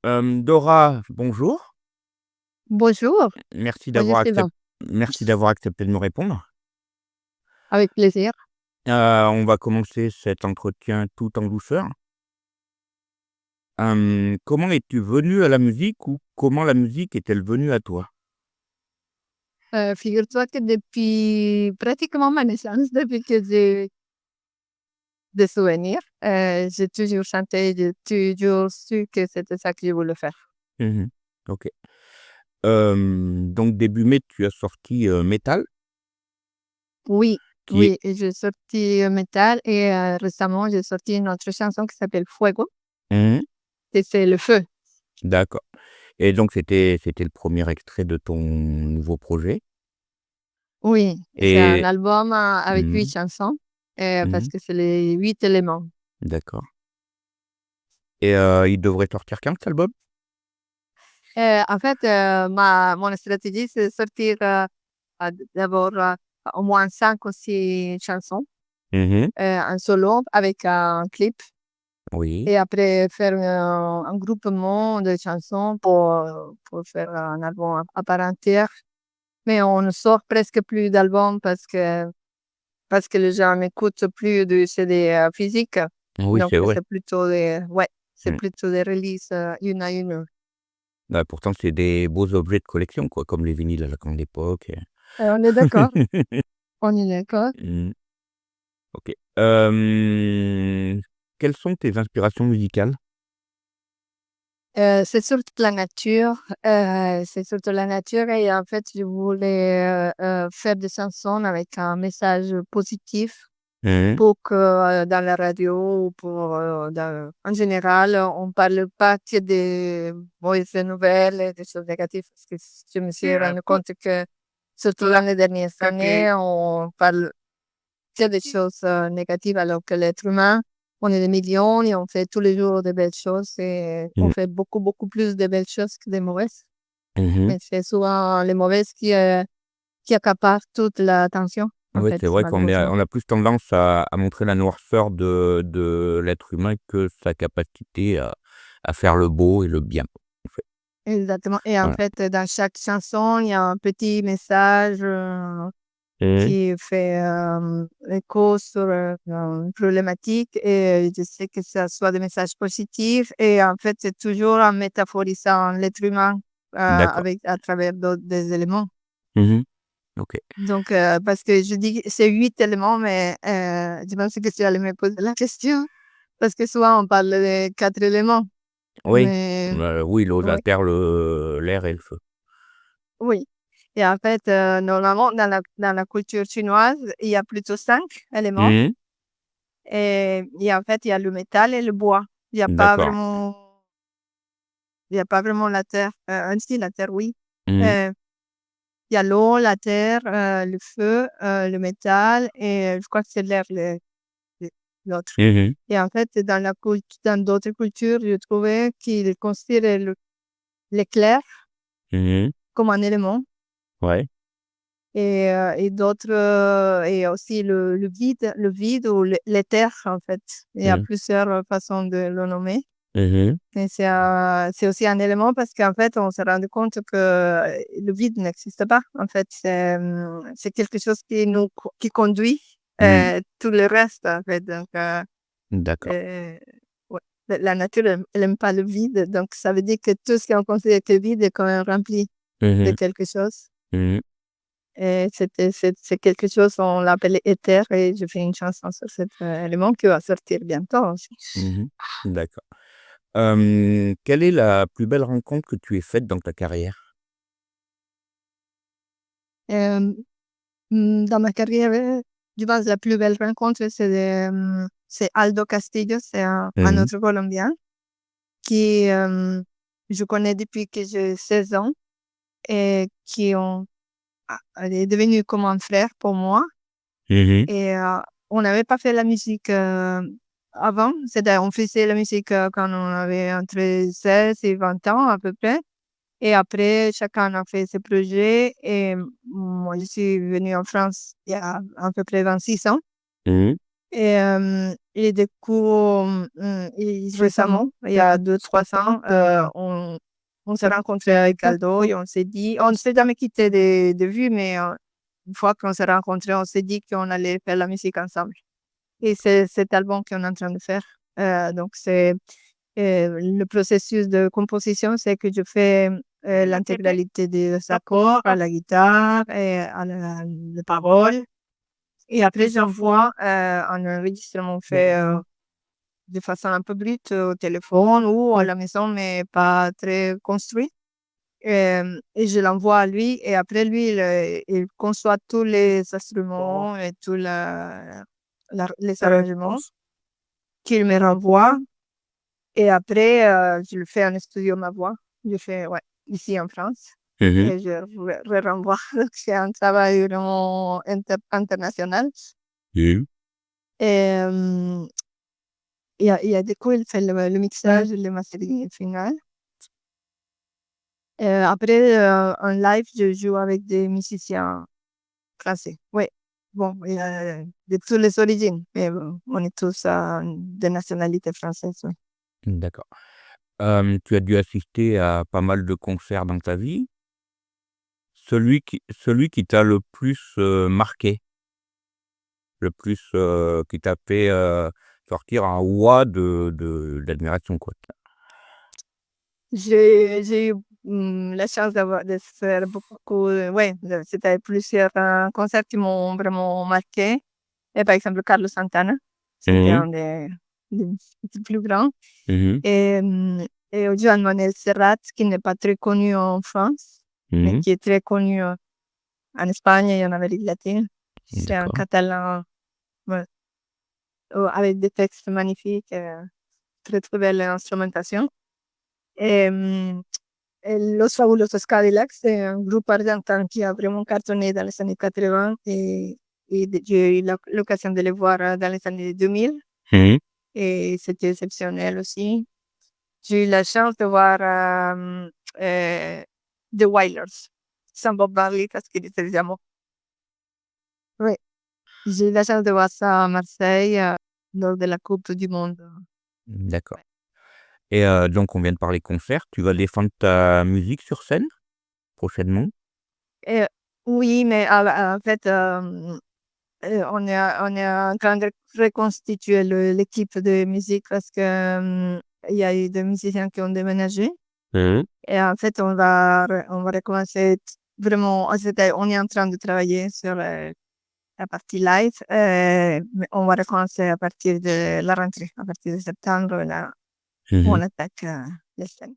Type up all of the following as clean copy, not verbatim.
Dora, bonjour. Bonjour, Merci bonjour d'avoir Sylvain, accepté de me répondre. avec plaisir. On va commencer cet entretien tout en douceur. Comment es-tu venu à la musique ou comment la musique est-elle venue à toi? Figure-toi que depuis pratiquement ma naissance, depuis que j'ai des souvenirs, j'ai toujours chanté, j'ai toujours su que c'était ça que je voulais faire. Mmh. OK. Donc début mai, tu as sorti, Métal Oui, qui est oui, et j'ai sorti métal et récemment j'ai sorti une autre chanson qui s'appelle Fuego mmh et c'est le feu. d'accord, et donc c'était le premier extrait de ton nouveau projet Oui, c'est un et album avec 8 mmh chansons parce mmh que c'est les 8 éléments. d'accord, et il devrait sortir quand cet album? En fait, mon stratégie, c'est de sortir, d'abord, au moins 5 ou 6 chansons, Mmh. en solo avec un clip Oui. et après faire un groupement de chansons pour faire un album à part entière. Mais on ne sort presque plus d'albums parce que les gens n'écoutent plus de CD, physiques. Oui, Donc c'est vrai. c'est plutôt des ouais, c'est Mmh. plutôt des releases, une à une. Bah, pourtant, c'est des beaux objets de collection, quoi, comme les vinyles à la grande époque et On est d'accord, on est d'accord. mmh, OK. Quelles sont tes inspirations musicales? C'est surtout la nature, c'est surtout la nature et en fait, je voulais, faire des chansons avec un message positif Mmh. pour que, dans la radio ou pour, en général, on parle pas que des mauvaises nouvelles et des choses négatives parce que je me suis rendu compte que surtout dans les dernières années, on parle que des choses, négatives alors que l'être humain, on est des millions et on fait tous les jours de belles choses et on Mmh. fait beaucoup, beaucoup plus de belles choses que des mauvaises. Mmh. Mais c'est souvent les mauvaises qui accaparent toute l'attention, en Ouais, fait, c'est vrai qu'on est malheureusement. on a plus tendance à montrer la noirceur de l'être humain que sa capacité à faire le beau et le bien, en fait. Exactement et en Voilà. fait, dans chaque chanson, il y a un petit message, Mmh. qui fait, écho sur, une problématique et je sais que ça soit des messages positifs et en fait, c'est toujours en métaphorisant l'être humain, D'accord. avec à travers des éléments. Mmh. OK. Donc parce que je dis que c'est 8 éléments, mais je pensais que tu allais me poser la question parce que souvent on parle des 4 éléments, Oui, mais oui, l'eau, la oui, terre, l'air et le feu. oui et en fait, normalement dans la culture chinoise, il y a plutôt 5 éléments. Mmh. Et en fait, il y a le métal et le bois. Il y a pas D'accord. vraiment il y a pas vraiment la terre, si la terre oui. Mmh. Heu, il y a l'eau, la terre, le feu, le métal et je crois que c'est l'air le l'autre. Mmh. Et en fait, dans d'autres cultures, j'ai trouvé qu'ils considèrent l'éclair Mmh. comme un élément Ouais. et d'autres, et aussi le vide ou l'éther en fait. Il y a Mmh. plusieurs façons de le nommer. Mmh. Et c'est aussi un élément parce qu'en fait, on s'est rendu compte que le vide n'existe pas. En fait, c'est quelque chose qui conduit, Mmh. tout le reste, en fait. Donc, D'accord. ouais, la nature, elle aime pas le vide. Donc, ça veut dire que tout ce qu'on considère que vide est quand même rempli de Mmh. quelque chose. Mmh. Et c'est quelque chose, on l'appelle éther et je fais une chanson sur cet élément qui va sortir bientôt aussi. Mmh. D'accord. Quelle est la plus belle rencontre que tu aies faite dans ta carrière? Hem Dans ma carrière, je pense la plus belle rencontre, c'est Aldo Castillo, c'est un Mmh. autre Colombien qui, je connais depuis que j'ai 16 ans et elle est devenu comme un frère pour moi Mmh. et on n'avait pas fait la musique, avant. C'est-à-dire on faisait la musique, quand on avait entre 16 et 20 ans à peu près et après chacun a fait ses projets et moi je suis venue en France il y a à peu près 26 ans. Mmh. Et du coup, récemment, il y a 2, 3 ans, on s'est rencontrés avec Aldo et on s'est jamais quitté de vue, mais une fois qu'on s'est rencontrés, on s'est dit qu'on allait faire la musique ensemble. Et c'est cet album qu'on est en train de faire. Donc, le processus de composition, c'est que je fais l'intégralité des accords à la guitare et à les paroles. Et après, j'envoie un enregistrement fait de façon un peu brute au téléphone ou à la maison, mais pas très construit. Et je l'envoie à lui. Et après, lui, il conçoit tous les instruments et tous les arrangements qu'il me renvoie. Et après, je le fais en studio ma voix. Je fais, ouais, ici en France. Mhm. Et je renvoie. Donc, c'est un travail vraiment international. Mhm. Et du coup, il fait le mixage, le mastering final. Après, en live, je joue avec des musiciens français. Oui, bon, il y a de toutes les origines, mais bon, on est tous de nationalité française. Oui. D'accord. Tu as dû assister à pas mal de concerts dans ta vie. Celui qui t'a le plus, marqué, le plus, qui t'a fait, sortir un «ouah» d'admiration, quoi. J'ai eu la chance de faire beaucoup, ouais, c'était plusieurs concerts qui m'ont vraiment marqué. Et par exemple, Carlos Santana, c'était Mmh mh. un des plus grands. Mmh mh. Et, Joan Manuel Serrat, qui n'est pas très connu en France, mais Mmh. qui est très connu en Espagne et en Amérique latine. C'est un D'accord. catalan, ouais, avec des textes magnifiques, très très belle instrumentation. Et, et Los Fabulosos Cadillacs, c'est un groupe argentin qui a vraiment cartonné dans les années 80 et j'ai eu l'occasion de les voir dans les années 2000 Mmh mh. et c'était exceptionnel aussi. J'ai eu la chance de voir The Wailers, sans Bob Marley parce qu'il était déjà mort. Oui, j'ai eu la chance de voir ça à Marseille lors de la Coupe du Monde. D'accord. Ouais. Et donc on vient de parler concert. Tu vas défendre ta musique sur scène, prochainement? Et oui, mais en fait, on est en train de reconstituer l'équipe de musique parce que il y a eu des musiciens qui ont déménagé. Mmh mh. Et en fait, on va recommencer vraiment. On est en train de travailler sur la partie live, mais on va recommencer à partir de la rentrée, à partir de septembre, là, Mmh on mh. attaque les scènes.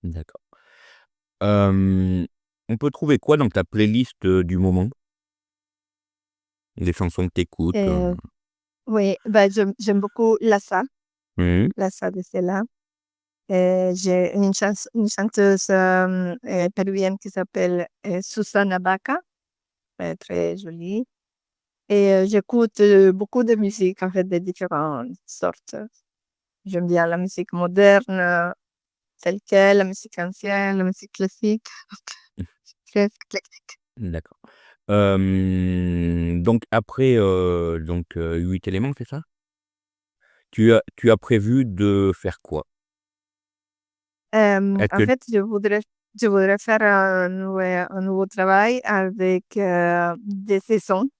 D'accord. On peut trouver quoi dans ta playlist, du moment? Les chansons que tu écoutes, Et oui, bah, j'aime beaucoup Lassa, Mmh mh. Lassa de Sela. J'ai une chanteuse péruvienne qui s'appelle Susana Baca, très jolie. Et j'écoute beaucoup de musique, en fait, de différentes sortes. J'aime bien la musique moderne, telle quelle, la musique ancienne, la musique classique. Très éclectique. D'accord. Donc après, 8 éléments, c'est ça? Tu as prévu de faire quoi? Est-ce En que fait, je voudrais faire un nouveau travail avec des saisons,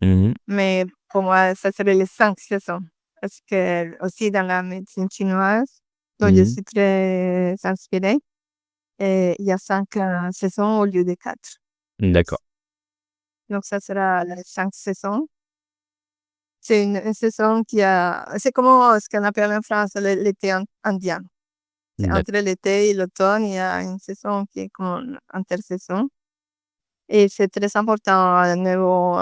Mmh mh. mais pour moi, ça serait les 5 saisons. Parce que aussi dans la médecine chinoise, dont je Mmh. suis très inspirée, il y a 5 saisons au lieu de 4. D'accord. Donc ça sera les 5 saisons. C'est une saison c'est comme ce qu'on appelle en France l'été indien. C'est D'ac entre l'été et l'automne, il y a une saison qui est comme une intersaison et c'est très important au niveau,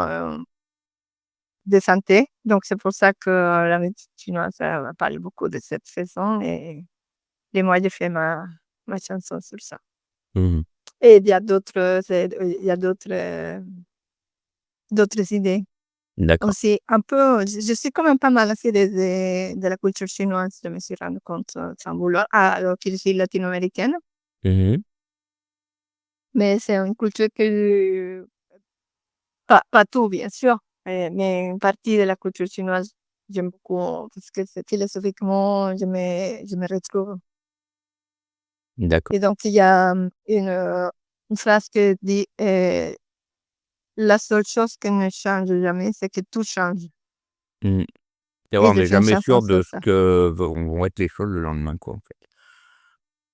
de santé. Donc c'est pour ça que la médecine chinoise, parle beaucoup de cette saison et moi j'ai fait ma chanson sur ça. Mmh mh. Et il y a d'autres idées. D'accord. Aussi un peu, je suis quand même pas mal inspirée de la culture chinoise, je me suis rendu compte, sans vouloir. Alors que je suis latino-américaine, Mmh mh. mais c'est une culture que pas tout bien sûr, mais une partie de la culture chinoise, j'aime beaucoup parce que c'est philosophiquement, je me retrouve. D'accord. Et donc il y a, une phrase qui dit, «La seule chose qui ne change jamais, c'est que tout change» Mmh. C'est vrai, et on je n'est fais une jamais chanson sûr sur de ce ça. que vont être les choses le lendemain, quoi, en fait.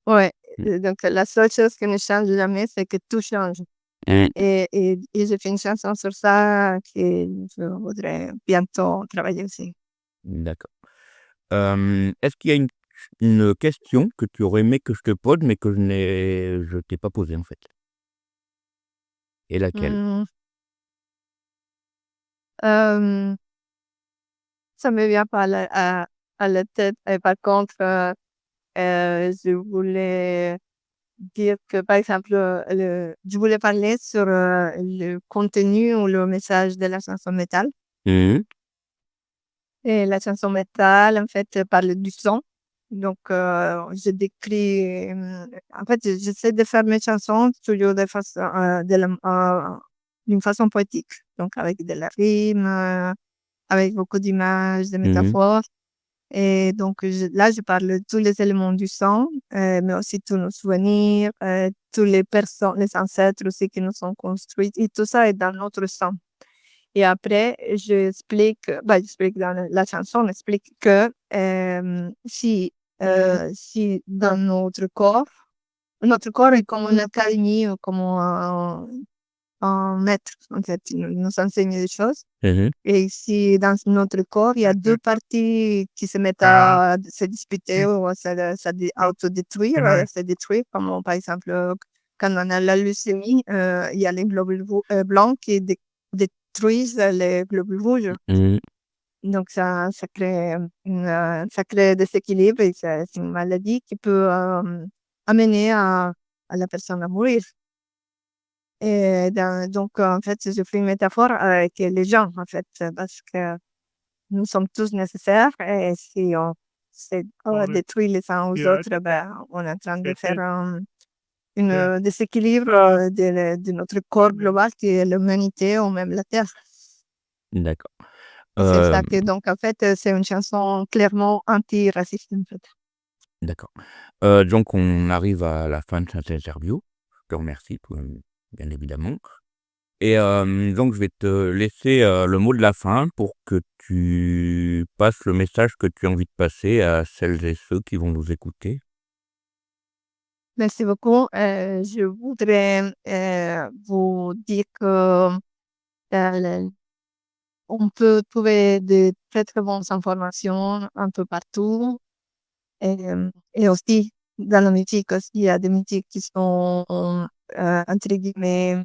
Ouais, Mmh. donc la seule chose qui ne change jamais, c'est que tout change Mmh. et je fais une chanson sur ça que je voudrais bientôt travailler aussi. D'accord. Est-ce qu'il y a une question que tu aurais aimé que je te pose, mais que je t'ai pas posée, en fait? Et laquelle? Mmh, hem, ça me vient pas à la tête et par contre, je voulais dire que, par exemple, je voulais parler sur, le contenu ou le message de la chanson métal Mmh. et la chanson métal, en fait, parle du son. Donc, je décris, en fait, j'essaie de faire mes chansons toujours de façon, d'une façon poétique, donc avec de la rime, avec beaucoup d'images, de Mmh. métaphores. Et donc là, je parle de tous les éléments du sang, mais aussi tous nos souvenirs, tous les personnes les ancêtres aussi qui nous ont construits et tout ça est dans notre sang. Et après, j'explique dans la chanson, on explique que, si dans notre corps est comme une académie ou comme un maître, en fait, il nous enseigne des choses. Mmh. Et si dans notre corps, il y a 2 parties qui se mettent à se disputer ou à autodétruire, se détruire, comme par exemple, quand on a la leucémie, il y a les globules blancs qui détruisent les globules rouges. Mmh. Donc ça crée, ça crée des équilibres et c'est une maladie qui peut, amener à la personne à mourir. Et donc en fait, je fais une métaphore avec les gens, en fait, parce que nous sommes tous nécessaires et si on se détruit les uns aux autres, ben, on est en train de faire une, déséquilibre, de notre corps global qui est l'humanité ou même la Terre. D'accord. Et c'est ça Hem, que donc en fait, c'est une chanson clairement antiraciste, en fait. d'accord. Donc on arrive à la fin de cette interview. Je te remercie pour, bien évidemment. Et donc je vais te laisser, le mot de la fin pour que tu passes le message que tu as envie de passer à celles et ceux qui vont nous écouter. Merci beaucoup. Je voudrais, vous dire que, le on peut trouver de très, très bonnes informations un peu partout. Et aussi dans la musique aussi, il y a des musiques qui sont, entre guillemets,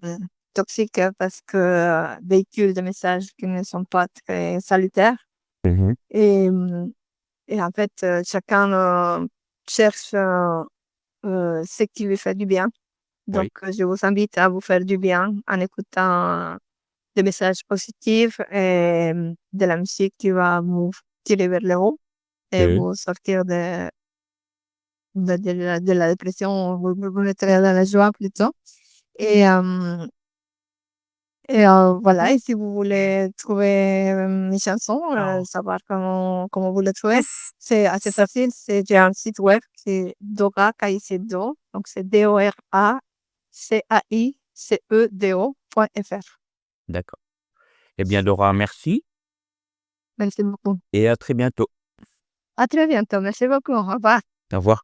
«toxiques» parce que, véhiculent des messages qui ne sont pas très salutaires Mmh. et et en fait, chacun, cherche, ce qui lui fait du bien. Donc, Oui. je vous invite à vous faire du bien en écoutant des messages positifs et de la musique qui va vous tirer vers le haut et Mmh. vous sortir de la dépression, vous mettre dans la joie plutôt et voilà et si vous voulez trouver, mes chansons, savoir comment vous les trouvez, c'est assez facile, j'ai un site web, c'est Dora Caicedo, donc c'est DORACAICEDO.fr. D'accord. Eh bien Dora, merci Merci beaucoup. et à très bientôt. À très bientôt, merci beaucoup, au revoir. Au revoir.